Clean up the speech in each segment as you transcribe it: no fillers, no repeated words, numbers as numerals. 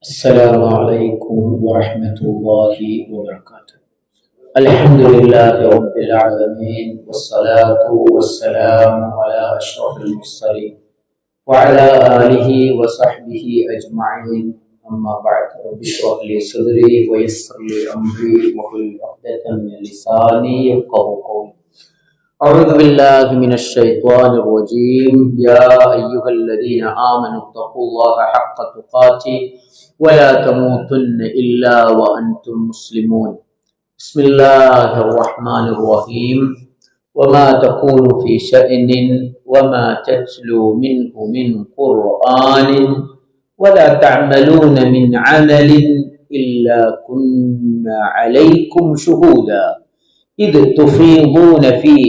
السلام عليكم ورحمة الله وبركاته. الحمد لله رب العالمين والصلاة والسلام على أشرف المرسلين وعلى آله وصحبه أجمعين. أما بعد، رب اشرح لي صدري ويسر لي أمري واحلل عقدة من لساني يفقهوا قولي. أعوذ بالله من الشيطان الرجيم. يا أيها الذين آمنوا اتقوا الله حق تقاته ولا تموتن إلا وأنتم مسلمون. بسم الله الرحمن الرحيم. وما تكون في شأن وما تتلو منه من قرآن ولا تعملون من عمل إلا كنا عليكم شهودا إذ تفيضون فيه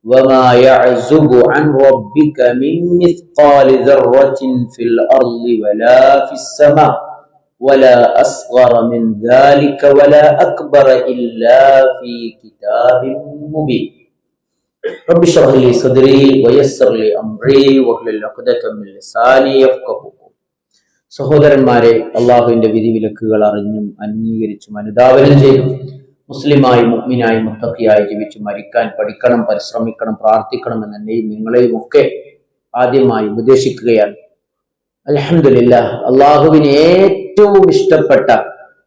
وما يعزب عن ربك من مثقال ذرة في الأرض ولا في السماء ولا أصغر من ذلك ولا أكبر إلا في كتاب مبين. رب اشرح لي صدري ويسر لي أمري واحلل عقدة من لساني يفقهوا قولي. സഹോദരന്മാരെ, അള്ളാഹുവിന്റെ വിധിവിലക്കുകൾ അറിഞ്ഞും അംഗീകരിച്ചും അനുധാവനം ചെയ്തും മുസ്ലിമായി മുഅ്മിനായി മുത്തഖിയായി ജീവിച്ച് മരിക്കാൻ പഠിക്കണം, പരിശ്രമിക്കണം, പ്രാർത്ഥിക്കണം എന്ന് എന്നെയും നിങ്ങളെയും ഒക്കെ ആദ്യമായി ഉപദേശിക്കുകയാണ്. അൽഹംദുലില്ലാഹ്, അള്ളാഹുവിന് ഏറ്റവും ഇഷ്ടപ്പെട്ട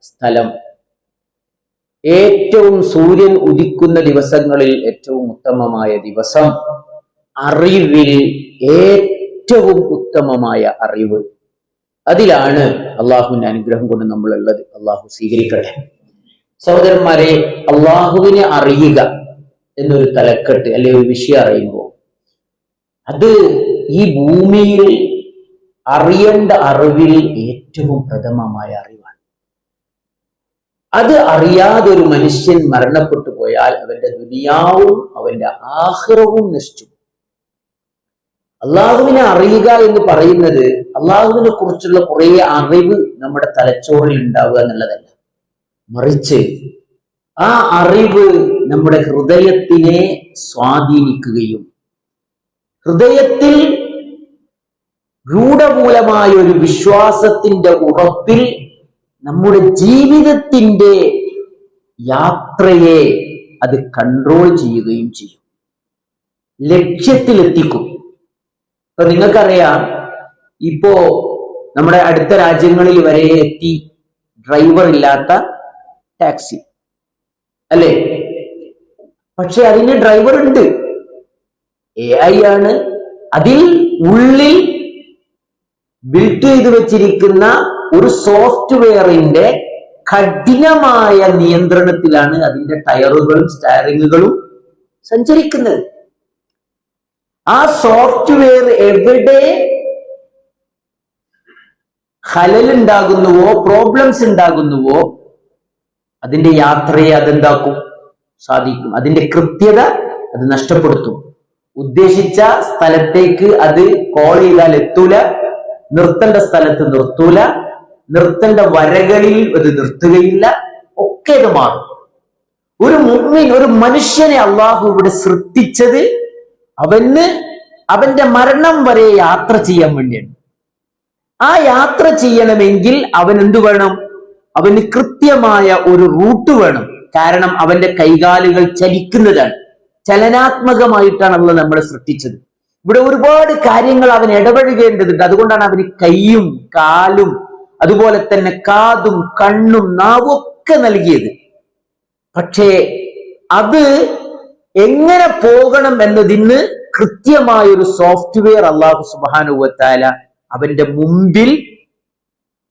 സ്ഥലം, ഏറ്റവും സൂര്യൻ ഉദിക്കുന്ന ദിവസങ്ങളിൽ ഏറ്റവും ഉത്തമമായ ദിവസം, അറിവിൽ ഏറ്റവും ഉത്തമമായ അറിവ്, അതിലാണ് അള്ളാഹുവിന്റെ അനുഗ്രഹം കൊണ്ട് നമ്മൾ ഉള്ളത്. അള്ളാഹു സ്വീകരിക്കട്ടെ. സഹോദരന്മാരെ, അള്ളാഹുവിനെ അറിയുക എന്നൊരു തലക്കെട്ട് അല്ലെ ഒരു വിഷയം അറിയുമ്പോൾ അത് ഈ ഭൂമിയിൽ അറിയേണ്ട അറിവിൽ ഏറ്റവും പ്രഥമമായ അറിവാണ്. അത് അറിയാതെ ഒരു മനുഷ്യൻ മരണപ്പെട്ടു പോയാൽ അവന്റെ ദുനിയാവും അവന്റെ ആഖിറവും നശിച്ചു. അള്ളാഹുവിനെ അറിയുക എന്ന് പറയുന്നത് അള്ളാഹുവിനെ കുറിച്ചുള്ള കുറെ അറിവ് നമ്മുടെ തലച്ചോറിൽ ഉണ്ടാവുക എന്നുള്ളതല്ല, മറിച്ച് ആ അറിവ് നമ്മുടെ ഹൃദയത്തിനെ സ്വാധീനിക്കുകയും ഹൃദയത്തിൽ രൂഢമൂലമായ ഒരു വിശ്വാസത്തിന്റെ ഉറപ്പിൽ നമ്മുടെ ജീവിതത്തിന്റെ യാത്രയെ അത് കൺട്രോൾ ചെയ്യുകയും ചെയ്യും, ലക്ഷ്യത്തിലെത്തിക്കും. ഇപ്പൊ നിങ്ങൾക്കറിയാം, ഇപ്പോ നമ്മുടെ അടുത്ത രാജ്യങ്ങളിൽ വരെ എത്തി ഡ്രൈവർ ഇല്ലാത്ത ടാക്സി അല്ലേ? പക്ഷെ അതിന് ഡ്രൈവർ ഉണ്ട്, AI ആണ്. അതിൽ ഉള്ളിൽ ബിൽറ്റ് ചെയ്ത് വെച്ചിരിക്കുന്ന ഒരു സോഫ്റ്റ്വെയറിന്റെ കഠിനമായ നിയന്ത്രണത്തിലാണ് അതിന്റെ ടയറുകളും സ്റ്റയറിങ്ങുകളും സഞ്ചരിക്കുന്നത്. ആ സോഫ്റ്റ്വെയർ എവിടെ ഖലൽ ഉണ്ടാകുന്നുവോ, പ്രോബ്ലംസ് ഉണ്ടാകുന്നുവോ, അതിന്റെ യാത്രയെ അതെന്താക്കും, സാധിക്കും. അതിന്റെ കൃത്യത അത് നഷ്ടപ്പെടുത്തും. ഉദ്ദേശിച്ച സ്ഥലത്തേക്ക് അത് കോൾ ചെയ്താൽ എത്തൂല, നിർത്തേണ്ട സ്ഥലത്ത് നിർത്തൂല, നിർത്തേണ്ട വരകളിൽ അത് നിർത്തുകയില്ല, ഒക്കെ ഇത് മാറും. ഒരു മുഅ്മിൻ, ഒരു മനുഷ്യനെ അള്ളാഹു ഇവിടെ സൃഷ്ടിച്ചത് അവന്റെ മരണം വരെ യാത്ര ചെയ്യാൻ വേണ്ടിയാണ്. ആ യാത്ര ചെയ്യണമെങ്കിൽ അവൻ എന്തു വേണം? അവന് കൃത്യമായ ഒരു റൂട്ട് വേണം. കാരണം അവന്റെ കൈകാലുകൾ ചലിക്കുന്നതാണ്, ചലനാത്മകമായിട്ടാണ് അള്ളാഹു നമ്മളെ സൃഷ്ടിച്ചത്. ഇവിടെ ഒരുപാട് കാര്യങ്ങൾ അവൻ ഇടപഴകേണ്ടതുണ്ട്. അതുകൊണ്ടാണ് അവന് കൈയും കാലും അതുപോലെ തന്നെ കാതും കണ്ണും നാവും ഒക്കെ നൽകിയത്. പക്ഷേ അത് എങ്ങനെ പോകണം എന്നതിന് കൃത്യമായൊരു സോഫ്റ്റ്വെയർ അല്ലാഹു സുബ്ഹാനഹു വ തആല അവന്റെ മുമ്പിൽ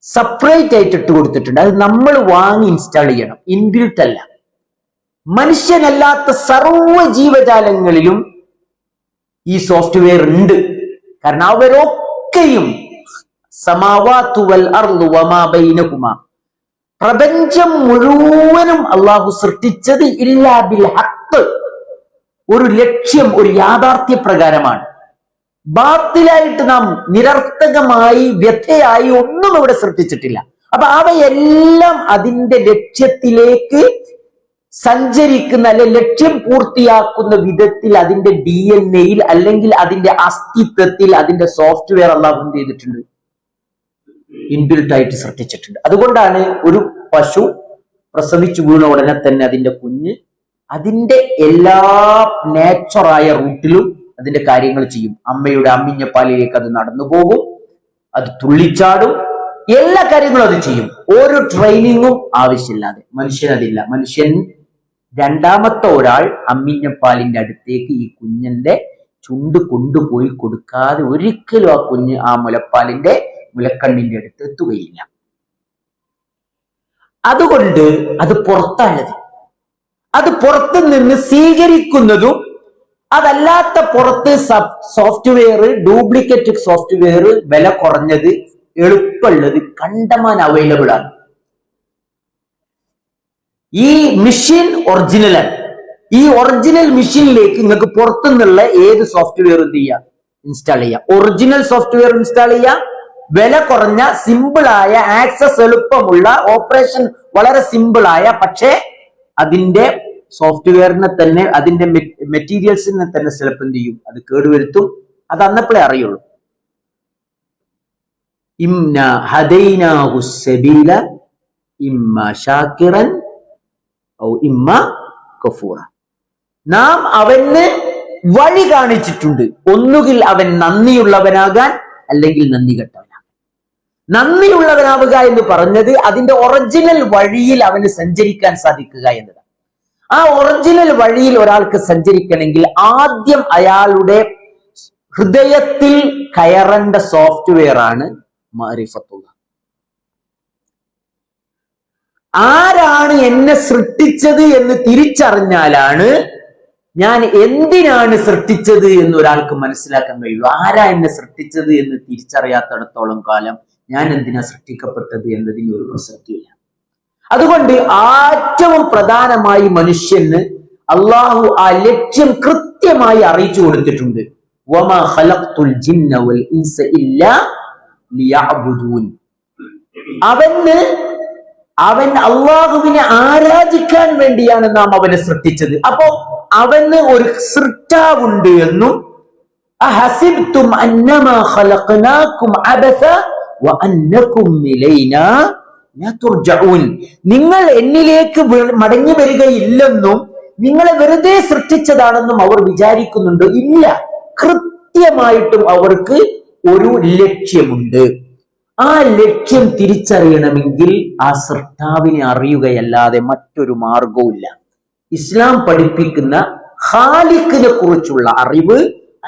സെപ്പറേറ്റ് ആയിട്ട് ഇട്ട് കൊടുത്തിട്ടുണ്ട്. അത് നമ്മൾ വാങ്ങി ഇൻസ്റ്റാൾ ചെയ്യണം, ഇൻബിൽട്ട് അല്ല. മനുഷ്യനല്ലാത്ത സർവ്വ ജീവജാലങ്ങളിലും ഈ സോഫ്റ്റ്വെയർ ഉണ്ട്. കാരണം അവരൊക്കെയും സമാവാതു വൽ അർളു വമാ ബൈനഹുമാ, പ്രപഞ്ചം മുഴുവനും അള്ളാഹു സൃഷ്ടിച്ചത് ഇല്ലാ ബിൽ ഹഖ്, ഒരു ലക്ഷ്യം, ഒരു യാഥാർത്ഥ്യ പ്രകാരമാണ്. ബാത്തിലായിട്ട് നാം നിരർത്ഥകമായി വ്യഥയായി ഒന്നും ഇവിടെ സൃഷ്ടിച്ചിട്ടില്ല. അപ്പൊ അവയെല്ലാം അതിന്റെ ലക്ഷ്യത്തിലേക്ക് സഞ്ചരിക്കുന്ന അല്ലെ ലക്ഷ്യം പൂർത്തിയാക്കുന്ന വിധത്തിൽ അതിന്റെ DNA അല്ലെങ്കിൽ അതിന്റെ അസ്തിത്വത്തിൽ അതിന്റെ സോഫ്റ്റ്വെയർ അല്ലാഹു എന്ത് ചെയ്തിട്ടുണ്ട്? ഇൻബിൽട്ട് ആയിട്ട് സൃഷ്ടിച്ചിട്ടുണ്ട്. അതുകൊണ്ടാണ് ഒരു പശു പ്രസവിച്ചു വീണ ഉടനെ തന്നെ അതിന്റെ കുഞ്ഞ് അതിന്റെ എല്ലാ നേച്ചറായ റൂട്ടിലും അതിന്റെ കാര്യങ്ങൾ ചെയ്യും. അമ്മയുടെ അമ്മിഞ്ഞ പാലിലേക്ക് അത് നടന്നു പോകും, അത് തുള്ളിച്ചാടും, എല്ലാ കാര്യങ്ങളും അത് ചെയ്യും. ഒരു ട്രെയിനിങ്ങും ആവശ്യമില്ലാതെ. മനുഷ്യനതില്ല. മനുഷ്യൻ രണ്ടാമത്തെ ഒരാൾ അമ്മിഞ്ഞപ്പാലിന്റെ അടുത്തേക്ക് ഈ കുഞ്ഞിന്റെ ചുണ്ട് കൊണ്ടുപോയി കൊടുക്കാതെ ഒരിക്കലും ആ കുഞ്ഞ് ആ മുലക്കണ്ണിന്റെ അടുത്ത് എത്തുകയില്ല. അതുകൊണ്ട് അത് പുറത്താണത്. അത് പുറത്തു നിന്ന് സ്വീകരിക്കുന്നതും അതല്ലാത്ത പുറത്ത് സോഫ്റ്റ്വെയർ, ഡ്യൂപ്ലിക്കേറ്റ് സോഫ്റ്റ്വെയർ, വില കുറഞ്ഞത്, എളുപ്പമുള്ളത് കണ്ടമാൻ അവൈലബിൾ ആണ്. ഈ മെഷീൻ ഒറിജിനലാണ്. ഈ ഒറിജിനൽ മെഷീനിലേക്ക് നിങ്ങൾക്ക് പുറത്തുനിന്നുള്ള ഏത് സോഫ്റ്റ്വെയർ എന്ത് ചെയ്യാം, ഇൻസ്റ്റാൾ ചെയ്യാം. ഒറിജിനൽ സോഫ്റ്റ്വെയർ ഇൻസ്റ്റാൾ ചെയ്യാം. വില കുറഞ്ഞ, സിമ്പിളായ, ആക്സസ് എളുപ്പമുള്ള, ഓപ്പറേഷൻ വളരെ സിമ്പിളായ, പക്ഷേ അതിന്റെ സോഫ്റ്റ്വെയറിനെ തന്നെ, അതിന്റെ മെറ്റീരിയൽസിനെ തന്നെ ചിലപ്പോൾ എന്ത് ചെയ്യും, അത് കേടുവരുത്തും. അത് അന്നപ്പോഴേ അറിയുള്ളൂ. ഇന്ന ഹദൈനാഹു സബീല ഇമ്മ ഷാക്കിറൻ ഔ ഇമ്മ കഫൂറ. നാം അവന് വഴി കാണിച്ചിട്ടുണ്ട്. ഒന്നുകിൽ അവൻ നന്ദിയുള്ളവനാകാൻ, അല്ലെങ്കിൽ നന്ദി കെട്ടവനാകാൻ. നന്ദിയുള്ളവനാവുക എന്ന് പറഞ്ഞത് അതിന്റെ ഒറിജിനൽ വഴിയിൽ അവന് സഞ്ചരിക്കാൻ സാധിക്കുക എന്നതാണ്. ആ ഒറിജിനൽ വഴിയിൽ ഒരാൾക്ക് സഞ്ചരിക്കണമെങ്കിൽ ആദ്യം അയാളുടെ ഹൃദയത്തിൽ കയറേണ്ട സോഫ്റ്റ്വെയർ ആണ് മഅരിഫത്തുള്ള. ആരാണ് എന്നെ സൃഷ്ടിച്ചത് എന്ന് തിരിച്ചറിഞ്ഞാലാണ് ഞാൻ എന്തിനാണ് സൃഷ്ടിച്ചത് എന്ന് ഒരാൾക്ക് മനസ്സിലാക്കാൻ കഴിയുള്ളൂ. ആരാ എന്നെ സൃഷ്ടിച്ചത് എന്ന് തിരിച്ചറിയാത്തിടത്തോളം കാലം ഞാൻ എന്തിനാ സൃഷ്ടിക്കപ്പെട്ടത് എന്നതിന് ഒരു പ്രസക്തിയില്ല. അതുകൊണ്ട് ഏറ്റവും പ്രധാനമായി മനുഷ്യന് അള്ളാഹു ആ ലക്ഷ്യം കൃത്യമായി അറിയിച്ചു കൊടുത്തിട്ടുണ്ട്. വമാ ഖലഖ്തുൽ ജിന്ന വൽ ഇൻസ ഇല്ലാ ലിയഅ്ബുദൂൻ. അവൻ അള്ളാഹുവിനെ ആരാധിക്കാൻ വേണ്ടിയാണ് നാം അവനെ സൃഷ്ടിച്ചത്. അപ്പോ അവന് ഒരു സൃഷ്ടാവുണ്ട് എന്നും, അഹസിബ്തും അന്നമാ ഖലഖനാകും അബസ വഅന്നകും ഇലൈനാ ലാ തുർജഊൻ. നിങ്ങൾ എന്നിലേക്ക് മടങ്ങി വരികയില്ലെന്നും നിങ്ങളെ വെറുതെ സൃഷ്ടിച്ചതാണെന്നും അവർ വിചാരിക്കുന്നുണ്ടോ? ഇല്ല. കൃത്യമായിട്ടും അവർക്ക് ഒരു ലക്ഷ്യമുണ്ട്. ആ ലക്ഷ്യം തിരിച്ചറിയണമെങ്കിൽ ആ സൃഷ്ടാവിനെ അറിയുകയല്ലാതെ മറ്റൊരു മാർഗവുമില്ല. ഇസ്ലാം പഠിപ്പിക്കുന്ന ഖാലിഖിനെ കുറിച്ചുള്ള അറിവ്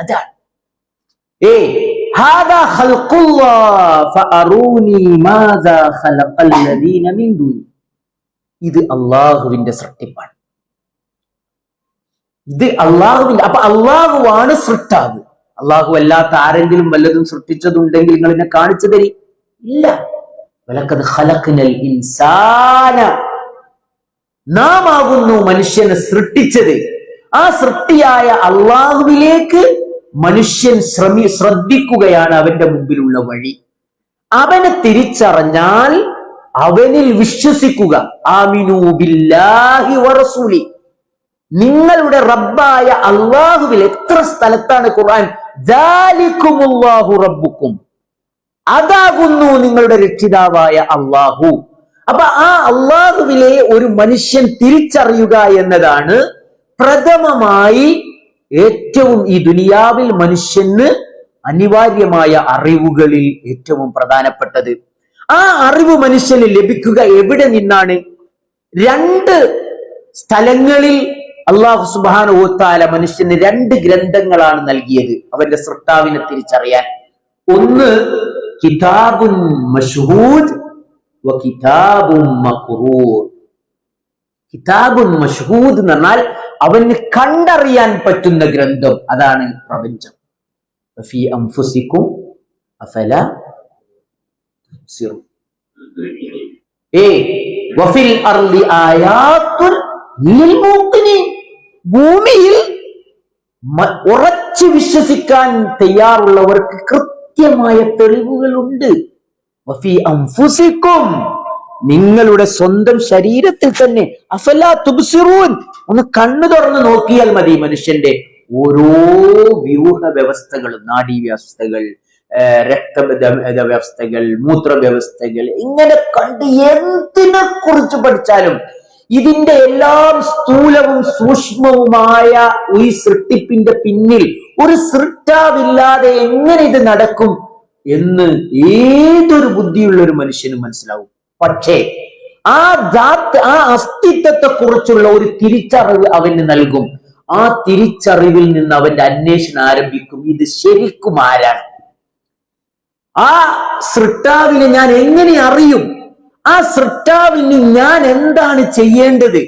അതാണ്. ഹാദാ ഖൽഖുല്ലാഹ് ഫഅറൂനി മാദാ ഖലഖൽ ലദീന മിൻ ദൂനി. ഇത് അല്ലാഹുവിന്റെ സൃഷ്ടിപ്പാണ്. ഇത് അല്ലാഹുവിന്റെ. അപ്പൊ അല്ലാഹുവാണ് സൃഷ്ടാവ്. അല്ലാഹു അല്ലാത്ത ആരെങ്കിലും വല്ലതും സൃഷ്ടിച്ചതുണ്ടെങ്കിൽ നിങ്ങൾ എന്നെ കാണിച്ചു തരി. ഇല്ല. വലഖദ് ഖലഖ്നൽ ഇൻസാന. നാം ആകുന്നു മനുഷ്യനെ സൃഷ്ടിച്ചത്. ആ സൃഷ്ടിയായ അള്ളാഹുവിലേക്ക് മനുഷ്യൻ ശ്രദ്ധിക്കുകയാണ് അവന്റെ മുമ്പിലുള്ള വഴി. അവനെ തിരിച്ചറിഞ്ഞാൽ അവനിൽ വിശ്വസിക്കുക. ആമിനൂ ബില്ലാഹി വറസൂലി. നിങ്ങളുടെ റബ്ബായ അള്ളാഹുവിൽ. എത്ര സ്ഥലത്താണ് ഖുർആൻ ദാലികുമുല്ലാഹു റബ്ബുക്കും, അതാകുന്നു നിങ്ങളുടെ രക്ഷിതാവായ അള്ളാഹു. അപ്പൊ ആ അള്ളാഹുവിലെ ഒരു മനുഷ്യൻ തിരിച്ചറിയുക എന്നതാണ് പ്രഥമമായി ഏറ്റവും ഈ ദുനിയാവിൽ മനുഷ്യന് അനിവാര്യമായ അറിവുകളിൽ ഏറ്റവും പ്രധാനപ്പെട്ടത്. ആ അറിവ് മനുഷ്യന് ലഭിക്കുക എവിടെ നിന്നാണ്? രണ്ട് സ്ഥലങ്ങളിൽ അല്ലാഹു സുബ്ഹാനഹു വ തആല മനുഷ്യന് രണ്ട് ഗ്രന്ഥങ്ങളാണ് നൽകിയത് അവന്റെ സൃഷ്ടാവിനെ തിരിച്ചറിയാൻ. ഒന്ന് കിതാബുൻ മശ്ഹൂദ് വ കിതാബുൻ മഖ്റൂർ. കിതാബുൻ മശ്ഹൂദ് എന്ന് പറഞ്ഞാൽ അവന് കണ്ടറിയാൻ പറ്റുന്ന ഗ്രന്ഥം, അതാണ് പ്രപഞ്ചം. ഫീ അൻഫുസികും അഫലാ തുബ്സിറൂൻ. വഫിൽ അർളി ആയാത്തുൻ ലിൽ മൂഖിനീൻ. ഭൂമിയിൽ ഉറച്ചു വിശ്വസിക്കാൻ തയ്യാറുള്ളവർക്ക് കൃത്യമായ തെളിവുകളുണ്ട്. വഫീ അൻഫുസികും, നിങ്ങളുടെ സ്വന്തം ശരീരത്തിൽ തന്നെ. അഫലാ തുബ്സിറൂൻ, ഒന്ന് കണ്ണു തുറന്ന് നോക്കിയാൽ മതി. മനുഷ്യന്റെ ഓരോ വ്യൂഹ വ്യവസ്ഥകളും, നാഡീവ്യവസ്ഥകൾ, വ്യവസ്ഥകൾ, മൂത്രവ്യവസ്ഥകൾ, ഇങ്ങനെ കണ്ട് എന്തിനെ കുറിച്ച് പഠിച്ചാലും ഇതിന്റെ എല്ലാം സ്ഥൂലവും സൂക്ഷ്മവുമായ ഈ സൃഷ്ടിപ്പിന്റെ പിന്നിൽ ഒരു സൃഷ്ടാവില്ലാതെ എങ്ങനെ ഇത് നടക്കും എന്ന് ഏതൊരു ബുദ്ധിയുള്ള ഒരു മനുഷ്യനും മനസ്സിലാവും. പക്ഷേ ആ അസ്തിത്വത്തെ കുറിച്ചുള്ള ഒരു തിരിച്ചറിവ് അവന് നൽകും. ആ തിരിച്ചറിവിൽ നിന്ന് അവന്റെ അന്വേഷണം ആരംഭിക്കും. ഇത് ശരിക്കും ആരാണ്? ആ സൃഷ്ടാവിനെ ഞാൻ എങ്ങനെ അറിയും? ആ സൃഷ്ടാവിന് ഞാൻ എന്താണ് ചെയ്യേണ്ടത്?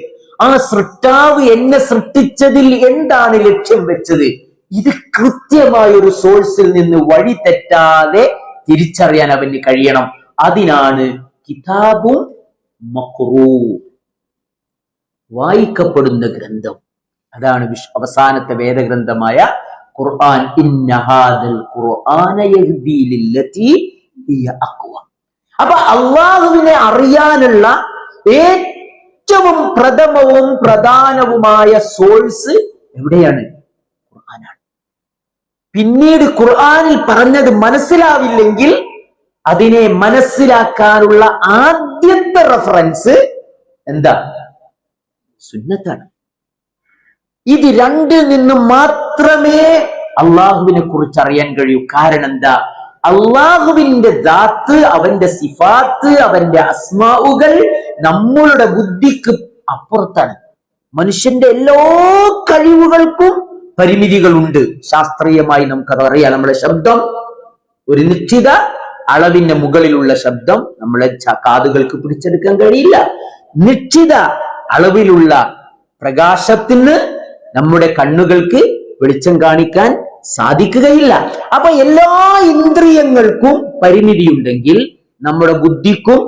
ആ സൃഷ്ടാവ് എന്നെ സൃഷ്ടിച്ചതിൽ എന്താണ് ലക്ഷ്യം വെച്ചത്? ഇത് കൃത്യമായ ഒരു സോഴ്സിൽ നിന്ന് വഴി തെറ്റാതെ തിരിച്ചറിയാൻ അവന് കഴിയണം. അതിനാണ് കിതാബും മഖ്റൂ, വായിക്കപ്പെടുന്ന ഗ്രന്ഥം. അതാണ് അവസാനത്തെ വേദഗ്രന്ഥമായ ഖുർആൻ. ഇന്ന ഹാദൽ ഖുർആന യഹ്ദീ ലില്ലതി ഹിയ അഖ്വം. അപ്പൊ അള്ളാഹുവിനെ അറിയാനുള്ള ഏറ്റവും പ്രഥമവും പ്രധാനവുമായ സോഴ്സ് എവിടെയാണ്? ഖുർആനാണ്. പിന്നീട് ഖുർആനിൽ പറഞ്ഞത് മനസ്സിലാവില്ലെങ്കിൽ അതിനെ മനസ്സിലാക്കാനുള്ള ആദ്യത്തെ റെഫറൻസ് എന്താ? സുന്നത്താണ്. ഇത് രണ്ടിൽ നിന്നും മാത്രമേ അള്ളാഹുവിനെ കുറിച്ച് അറിയാൻ കഴിയൂ. കാരണം എന്താ? അള്ളാഹുവിന്റെ ദാത്ത്, അവന്റെ സിഫാത്ത്, അവന്റെ അസ്മാഉകൾ നമ്മളുടെ ബുദ്ധിക്ക് അപ്പുറത്താണ്. മനുഷ്യന്റെ എല്ലാ കഴിവുകൾക്കും പരിമിതികളുണ്ട്. ശാസ്ത്രീയമായി നമുക്കത് അറിയാം. നമ്മുടെ ശബ്ദം ഒരു നിശ്ചിത അളവിന്റെ മുകളിലുള്ള ശബ്ദം നമ്മളെ കാതുകൾക്ക് പിടിച്ചെടുക്കാൻ കഴിയില്ല. നിശ്ചിത അളവിലുള്ള പ്രകാശത്തിന് നമ്മുടെ കണ്ണുകൾക്ക് വെളിച്ചം കാണിക്കാൻ സാധിക്കുകയില്ല. അപ്പൊ എല്ലാ ഇന്ദ്രിയങ്ങൾക്കും പരിമിതിയുണ്ടെങ്കിൽ നമ്മുടെ ബുദ്ധിക്കും